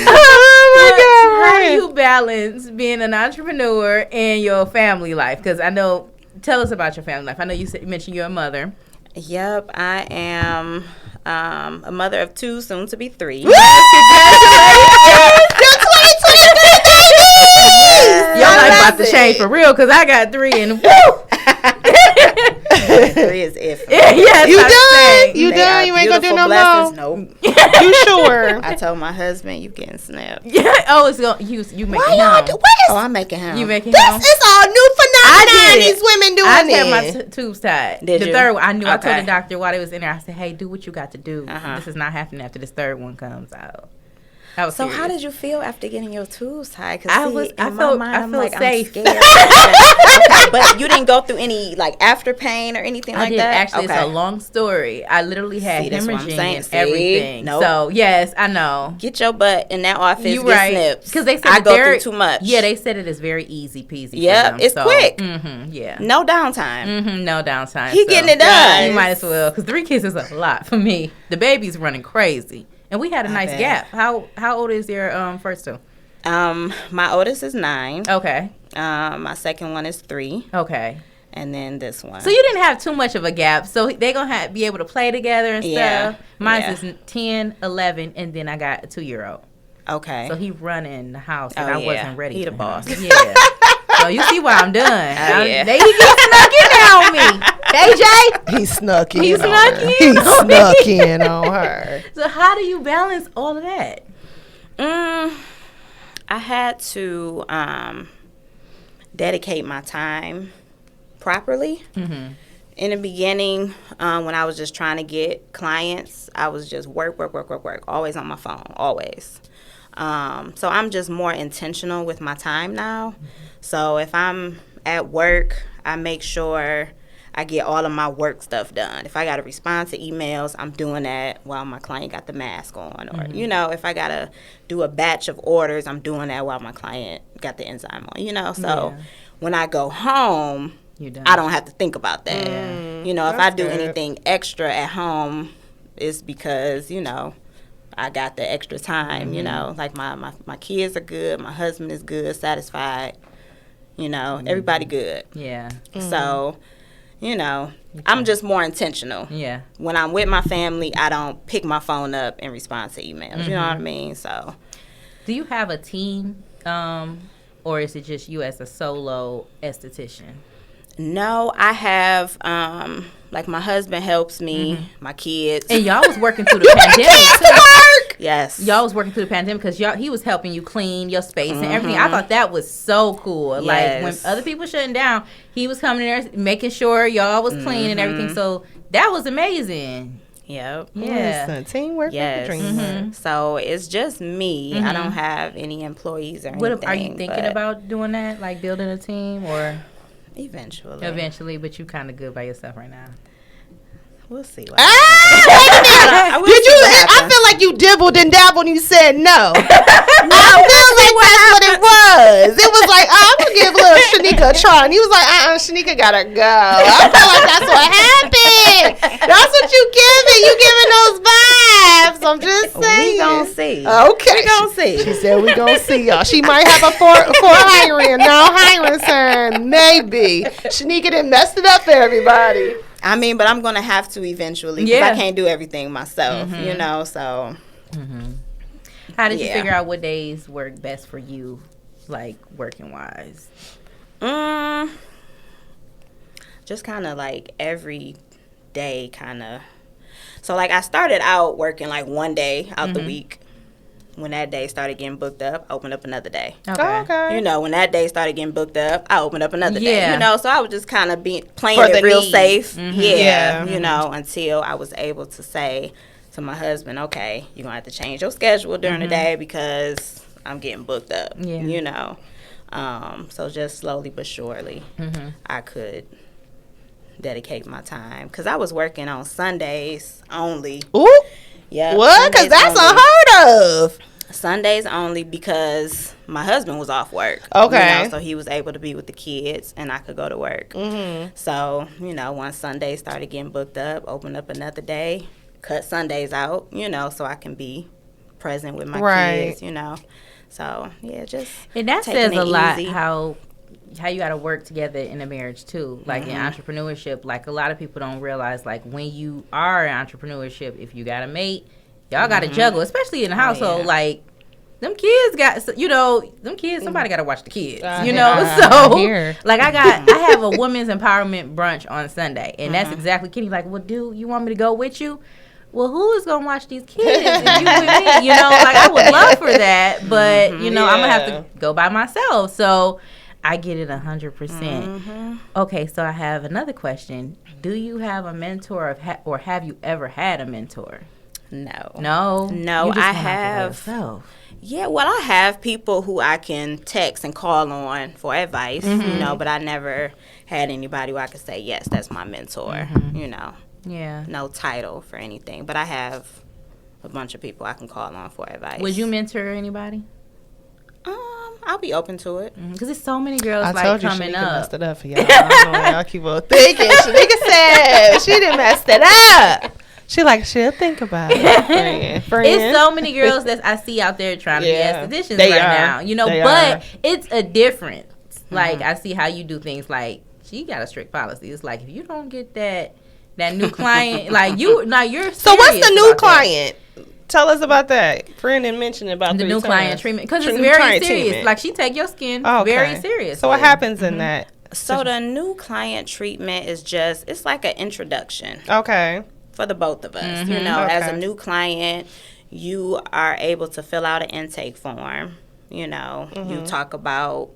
Oh my God. How do you balance being an entrepreneur and your family life? Because I know, tell us about your family life. I know you mentioned you're a mother. Yep, I am a mother of 2, soon to be 3. Congratulations! You're 2023 babies! life about to change for real because I got 3 and woo. 3 is iffy. Yes, you done? You They done? are You ain't gonna do no beautiful more? blessings. Nope. You sure? I told my husband, you getting snapped. Yeah. Oh, it's going you making Why him. y'all do? What Oh, is? I'm making him. You making This him. is all new phenomenon. did it. These women doing I this. had my tubes tied. Did the you? third one, I knew. I told Okay. the doctor while they was in there. I said, "Hey, do what you got to do. Uh-huh. This is not happening after this third one comes out." I was So serious. how did you feel after getting your tubes tied? Cause I see, was- in I my felt- mind, I I'm felt like, safe. I'm scared. Okay, but you didn't go through any like after pain or anything I like did that. actually. It's a long story. I literally had See, that's what I'm hemorrhaging saying. and See? everything. Nope. So yes, I know. Get your butt in that office. You get right? snips. Because they said I that go they're- through too much. Yeah, they said it is very easy peasy. Yep, for them, it's quick. Yeah. No downtime. No downtime. He getting it done. You might as well, because 3 kids is a lot for me. The baby's running crazy, and we had a nice bet. gap. How old is your first two? My oldest is 9. Okay, My second one is 3, okay. and then this one. So you didn't have too much of a gap. So they gonna be able to play together and Yeah, stuff. Mine's yeah. is 10, 11, and then I got a 2-year-old. Okay. So he running the house, and Oh, I yeah. wasn't ready. He for the him. boss. Yeah. So you see why I'm done. yeah. He get snuck in there on me. AJ. He snuck in. He on snuck her. in He on me. snuck in on her. So how do you balance all of that? I had to dedicate my time properly. Mm-hmm. In the beginning, when I was just trying to get clients, I was just work, always on my phone, always. So I'm just more intentional with my time now. So if I'm at work, I make sure I get all of my work stuff done. If I got to respond to emails, I'm doing that while my client got the mask on. Or, you know, if I got to do a batch of orders, I'm doing that while my client got the enzyme on, you know. So Yeah. when I go home, You done. I don't have to think about that. Yeah. You know, if I That's do good. anything extra at home, it's because, you know, I got the extra time, you know. Like my kids are good, my husband is good, satisfied, you know, everybody good. Yeah. So, you know, I'm just more intentional. Yeah. When I'm with my family, I don't pick my phone up and respond to emails. You know what I mean? So, Do you have a team, or is it just you as a solo esthetician? no, I have, like my husband helps me, my kids. And y'all was working through the pandemic too. Yes. Y'all was working through the pandemic because he was helping you clean your space and everything. I thought that was so cool. Like when Yes. other people shutting down, he was coming in there making sure y'all was clean and everything. So that was amazing. Yep. Yeah. Listen, teamwork Yes. make the dream work. So it's just me. I don't have any employees or anything. What are you thinking but about doing that? Like building a team or Eventually. but you kind of good by yourself right now. We'll see. What Ah, wait a minute. will Did see you? what I happens. feel like you dibbled and dabbled and you said no. I feel like that's what it was. It was like, oh, I'm gonna give little Shanika a try, and he was like, Shanika gotta go. I feel like that's what happened. That's what you giving. You giving those vibes. I'm just saying. We gonna see. Okay. We gonna see. She said we gonna see y'all. She might have a for hiring, no hiring sign, maybe. Shanika done messed it up for everybody. I mean, but I'm gonna have to eventually because Yeah. I can't do everything myself. You know, so How did you Yeah. figure out what days work best for you, like working wise? just kind of like every day, kind of. So like I started out working like one day out the week. When that day started getting booked up, I opened up another day. Okay. You know, when that day started getting booked up, I opened up another day. Yeah. You know, so I was just kind of playing For the it real need. safe. Yeah. Yeah. You know, until I was able to say to my husband, okay, you're going to have to change your schedule during the day because I'm getting booked up. Yeah. You know. So just slowly but surely, I could dedicate my time. Because I was working on Sundays only. Ooh. Yeah. What? Because that's unheard of. Sundays only because my husband was off work. Okay. You know, so he was able to be with the kids and I could go to work. So, you know, once Sundays started getting booked up, opened up another day, cut Sundays out, you know, so I can be present with my kids, you know. So, yeah, just And that taking says it a lot easy. how you got to work together in a marriage too. Like in entrepreneurship, like a lot of people don't realize, like when you are in entrepreneurship, if you got a mate, y'all got to juggle, especially in the household. yeah. Like them kids got, you know, them kids, somebody got to watch the kids, you know? I Like, I have a women's empowerment brunch on Sunday, and that's exactly, Kenny like, well, dude, you want me to go with you? Well, who is going to watch these kids if you with me? You know, like, I would love for that, but, you know, I'm going to have to go by myself. So I get it 100%. Okay, so I have another question. Do you have a mentor or have you ever had a mentor? No. No? No, You just I went off of have. yourself. Yeah, well, I have people who I can text and call on for advice, you know, but I never had anybody who I could say, yes, that's my mentor, you know. Yeah. No title for anything, but I have a bunch of people I can call on for advice. Would you mentor anybody? I'll be open to it. Because there's so many girls I like told you coming she up. messed it up for y'all. I don't know why y'all keep on thinking. Shanika said she didn't mess it up. She like, she'll think about it. Friend. It's so many girls that I see out there trying to be estheticians They right are. now. You know, They but are. it's a difference. Like, I see how you do things. Like, she got a strict policy. It's like, if you don't get that new client, like, you're So what's the serious new about that. client? Tell us about that. Friend didn't mention it about The 3 new times. client treatment. Because it's New very client serious. treatment. Like, she take your skin Oh, okay. very serious. So what happens in that? So the new client treatment is just, it's like an introduction Okay. for the both of us. You know, as Okay. a new client, you are able to fill out an intake form. You know, you talk about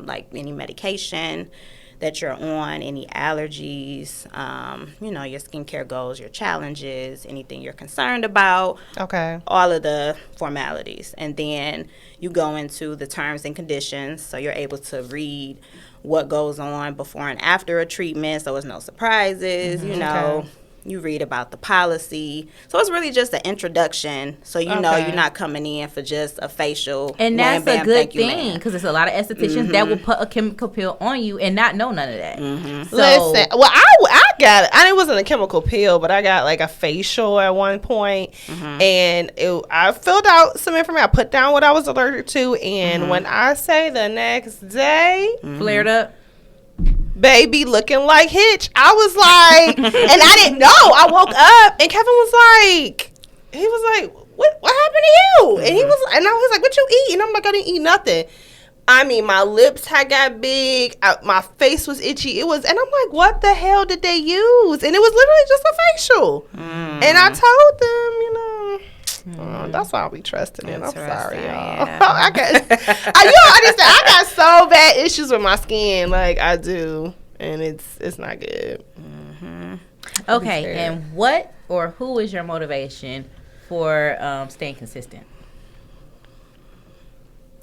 like any medication that you're on, any allergies, you know, your skincare goals, your challenges, anything you're concerned about, Okay. all of the formalities. And then you go into the terms and conditions, so you're able to read what goes on before and after a treatment, so there's no surprises, you know. Okay. You read about the policy. So it's really just an introduction, so you know Okay. you're not coming in for just a facial. And wham, that's bam, a good thank you, thing ma'am. because there's a lot of estheticians that will put a chemical peel on you and not know none of that. So, Listen, well, I got it. It wasn't a chemical peel, but I got like a facial at one point, and I filled out some information. I put down what I was allergic to, and when I say the next day, flared up. baby, looking like Hitch, I was like, and I didn't know. I woke up, and Kevin was like, what happened to you? And he was, and I was like, what you eat? And I'm like, I didn't eat nothing. I mean, my lips had got big. My face was itchy. And I'm like, what the hell did they use? And it was literally just a facial. And I told them, you know, that's why I'll be trusting it. I'm sorry, y'all. Yeah. I got so bad issues with my skin, like I do, and it's not good. Okay, fair. and what or who is your motivation for staying consistent?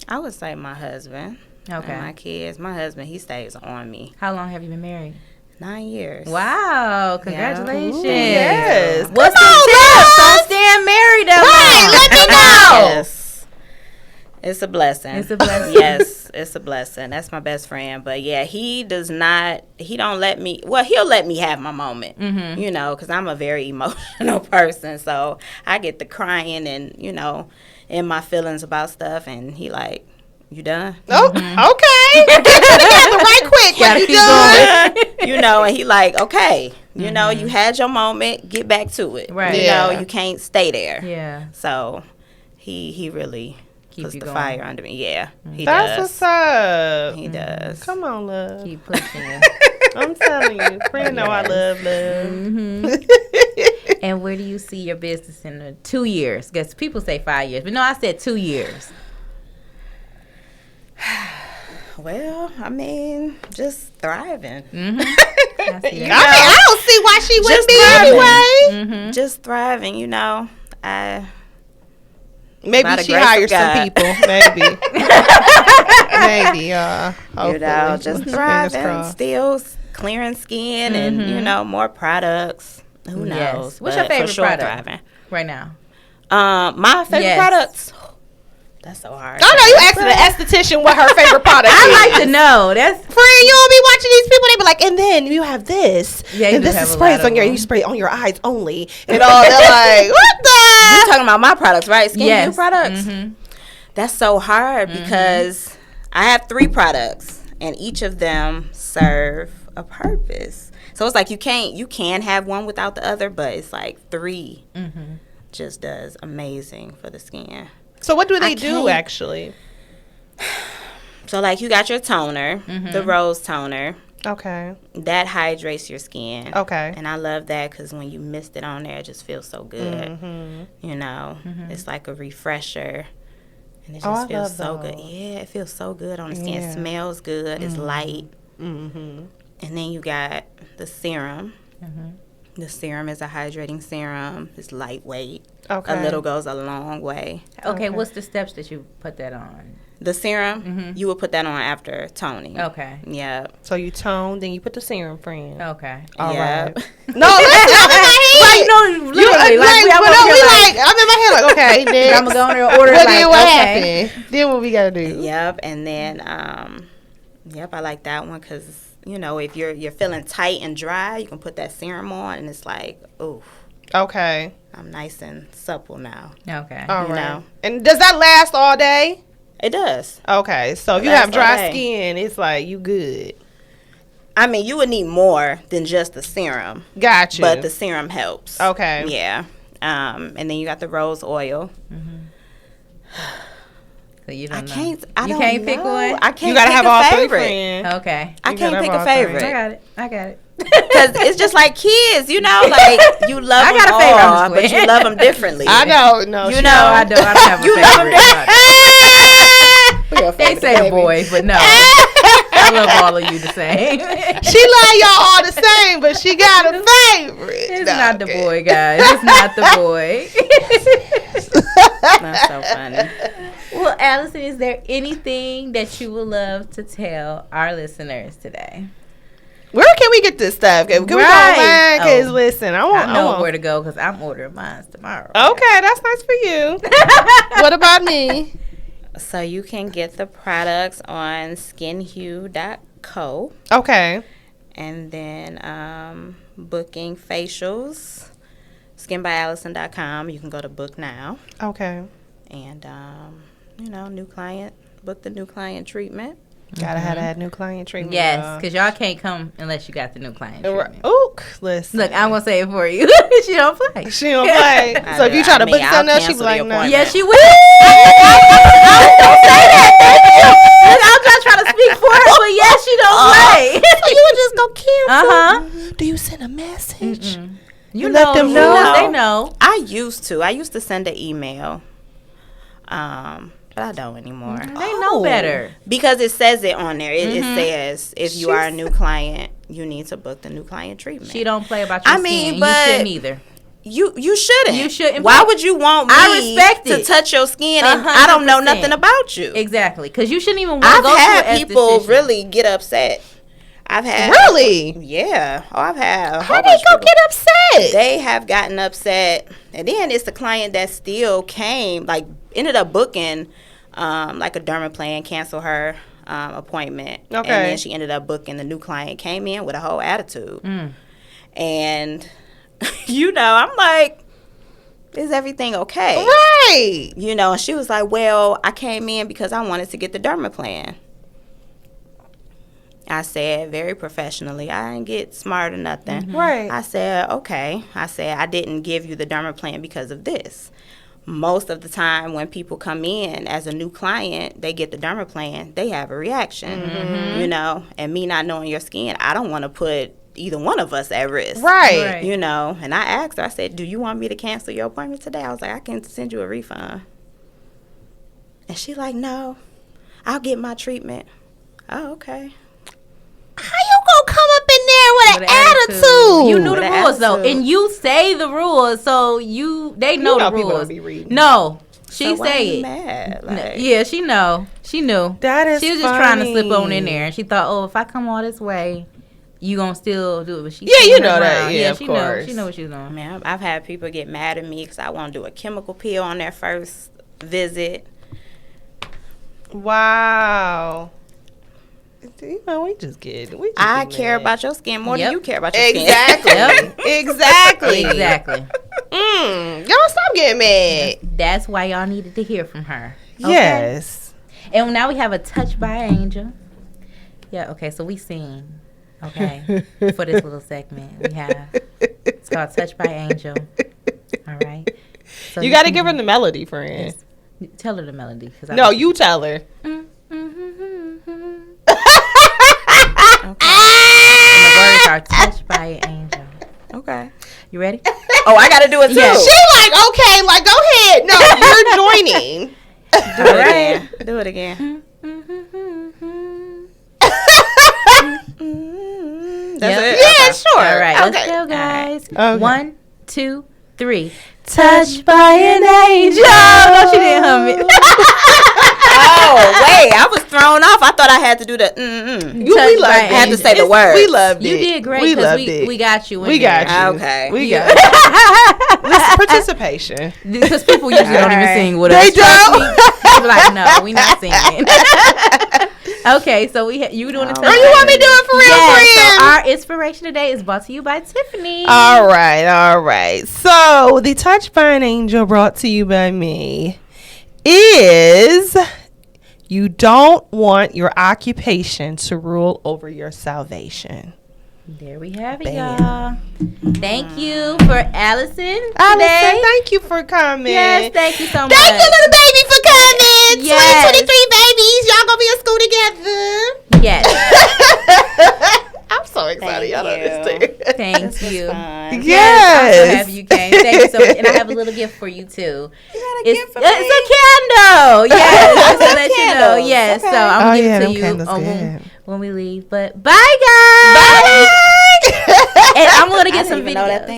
I would say my husband. Okay. And my kids. My husband, he stays on me. How long have you been married? 9 years. Wow, congratulations. Yes. What's Come the on, tip? girl. Don't stand married that Right, long. let me know. Yes. It's a blessing. It's a blessing. Yes, it's a blessing. That's my best friend. But yeah, he don't let me, well, he'll let me have my moment, you know, because I'm a very emotional person. So I get the crying and, you know, in my feelings about stuff. And he like, you done? Oh, okay. Get it together right quick. Gotta What you keep doing? You know, and he like, okay, you know, you had your moment, get back to it. Right. You Yeah. know, you can't stay there. Yeah. So he really Keep puts you the going. fire under me. Yeah, he That's does. what's up. He does. Come on, love. Keep pushing you. I'm telling you, friend know I love. And where do you see your business in 2 years? Because people say 5 years, but no, I said 2 years. Well, I mean, just thriving. I see that. I don't see why she wouldn't Just be thriving. anyway. Just thriving, you know. By Maybe the she grace of hired some God. people. Maybe. Maybe. You know, Hopefully. just Fingers thriving, crossed. still clearing skin and, you know, more products. Who Yes. knows? What's your But for favorite sure product? Thriving. Right now. My favorite Yes. products. That's so hard. I know you asking the esthetician what her favorite product is. I like to know. That's Friend, you don't be watching these people. They be like, and then you have this. Yeah, you and do this have is a sprays lot on of your. them. You spray on your eyes only. And all. They're like, what You're the? talking about my products, right? Skin Yes. View products. That's so hard because I have 3 products and each of them serve a purpose. So it's like you can have one without the other, but it's like 3 just does amazing for the skin. So what do they I do can't- actually? So like you got your toner, Mm-hmm. the rose toner. Okay. That hydrates your skin. Okay. And I love that because when you mist it on there, it just feels so good. Mm-hmm. You know, it's like a refresher. And it Oh, just I feels so love good. those. Yeah, it feels so good on the skin. Yeah. It smells good. It's light. Mm-hmm. And then you got the serum. Mm-hmm. The serum is a hydrating serum. It's lightweight. Okay. A little goes a long way. Okay, what's the steps that you put that on? The serum, you would put that on after toning. Okay. Yeah. So you tone, then you put the serum, friend. Okay. All Yep. right. No, Like, no, literally, I'm in my head like, okay, next. I'm gonna go in there and order. But Like, then what okay. happened? Then what we gotta do? Yep. And then, I like that one because, you know, if you're feeling tight and dry, you can put that serum on and it's like, ooh, Okay. I'm nice and supple now. Okay. All You right. know. And does that last all day? It does. Okay. So if It you have lasts all dry day. skin, it's like you good. I mean, you would need more than just the serum, Got you. but the serum helps. Okay. Yeah. And then you got the rose oil. So you I don't know. can't. You can't pick one? I can't. you gotta pick have a all three, favorite. friend. Okay. I You can't gotta pick have a all three. favorite. I got it. I got it. Because it's just like kids, you know, like you love I them got a favorite, I'm all, just but you playing. love them differently. I know. No, You she know, No, I don't. I don't have a You love favorite. They say the boy, but no. I love all of you the same. She love y'all all the same, but she got a favorite. It's No, not the okay. boy, guys. It's not the boy. That's so funny. Well, Allison, is there anything that you would love to tell our listeners today? Where can we get this stuff? Can we go Right. online? Because Oh. listen, I I know want. where to go because I'm ordering mine tomorrow. Okay, that's nice for you. What about me? So you can get the products on skinhue.co Okay. and then booking facials, skinbyallison.com. You can go to book now Okay. and, new client, book the new client treatment. Gotta have that new client treatment. Yes, because y'all can't come unless you got the new client treatment. Ook, listen. Look, I'm going to say it for you. She don't play. She don't play. I So if do. you try to I mean, book I'll something else, she be cancel like, the no. appointment. Yes, she will. Don't say that. Thank you. I'm just trying to speak for her, but yes, she don't play. So you would just go cancel. Uh-huh. Do you send a message? You let know, them she know. knows, they know. I used to send an email, but I don't anymore. They know better. Because it says it on there. It says if you are a new client, you need to book the new client treatment. She don't play about your I mean, skin. but- You shouldn't either. You shouldn't. You shouldn't Why play. would you want me I respect to it. touch your skin and I don't know 100%. nothing about you? Exactly. Because you shouldn't even want to I've go had to an people esthetician. really get upset. I've had Really? Yeah. Oh, I've had. a How whole they bunch of go people. get upset? They have gotten upset, and then it's the client that still came, like ended up booking, like a dermaplane, cancel her appointment, Okay. and then she ended up booking. The new client came in with a whole attitude, and I'm like, is everything okay? Right. And she was like, well, I came in because I wanted to get the dermaplane. I said very professionally, I didn't get smart or nothing. Right. I said, okay. I said, I didn't give you the dermaplane because of this. Most of the time when people come in as a new client, they get the dermaplane, they have a reaction, and me not knowing your skin, I don't want to put either one of us at risk. Right. Right. And I asked her, I said, do you want me to cancel your appointment today? I was like, I can send you a refund. And she like, no, I'll get my treatment. Oh, okay. How you gonna come up in there with an attitude? You knew With the an rules though, attitude. and you say the rules, so they know the people rules. don't be reading. No, she So why say you it. mad? Like, Yeah, she knew. She knew. That is She was just trying to funny. slip on in there, and she thought, oh, if I come all this way, you gonna still do it. But she Yeah, you turned know that. around. Yeah, of she course. Know. She know what she was doing. Man, I've had people get mad at me because I want to do a chemical peel on their first visit. Wow. We just get. I care about your skin more Yep. than you care about your skin. Exactly. Yep. Exactly. Exactly. Y'all stop getting mad. That's why y'all needed to hear from her. Okay? Yes. And now we have a touch by angel. Yeah. Okay. So we sing. Okay. For this little segment, we have. It's called Touch by Angel. All right. So You got to can- give her the melody, friend. Yes. Tell her the melody. Cause No, you tell her. And the words are touched by an angel. Okay. You ready? Oh, I got to do it too. Yeah. She like, okay, like, go ahead. No, you're joining. Do it again. Do it again. That's Yep. it? Yeah, Okay. sure. All right, Okay. let's go, guys. Okay. 1, 2, 3. Touched by an angel. No, she didn't hum it. Oh, wait. I was thrown off. I thought I had to do the We Touched loved by it. an I had to say the It's- words. We loved it. You did great We because loved it. we got you. We got you. Okay. We Yeah. got you. Listen, participation. Because people usually don't even Alright. sing with They us. Trust don't. me. They be like, no, we not singing. Okay, so you doing the Oh, Oh, you want me to do it for real, Yeah, friend? so our inspiration today is brought to you by Tiffany. All right. So the Touch by an Angel brought to you by me is you don't want your occupation to rule over your salvation. There we have it, Bam. y'all. Thank you for Allison today. Allison, thank you for coming. Yes, thank you so much. Thank you, little baby, for coming. Yes. 2023 babies. Y'all gonna be in school together. Yes, I'm so excited. Y'all don't Thank you. understand. thank This was you. fun. I'm so Yes. happy you came. Thank you so much. And I have a little gift for you too. You got a It's, gift for it's me? a candle. Yes, just to love let you know. candles. Yes, Okay. so I'm Oh, gonna give yeah, it them to you candles when, good. when we leave. But bye, guys. Bye. And I'm gonna I get didn't some even know that videos. thing.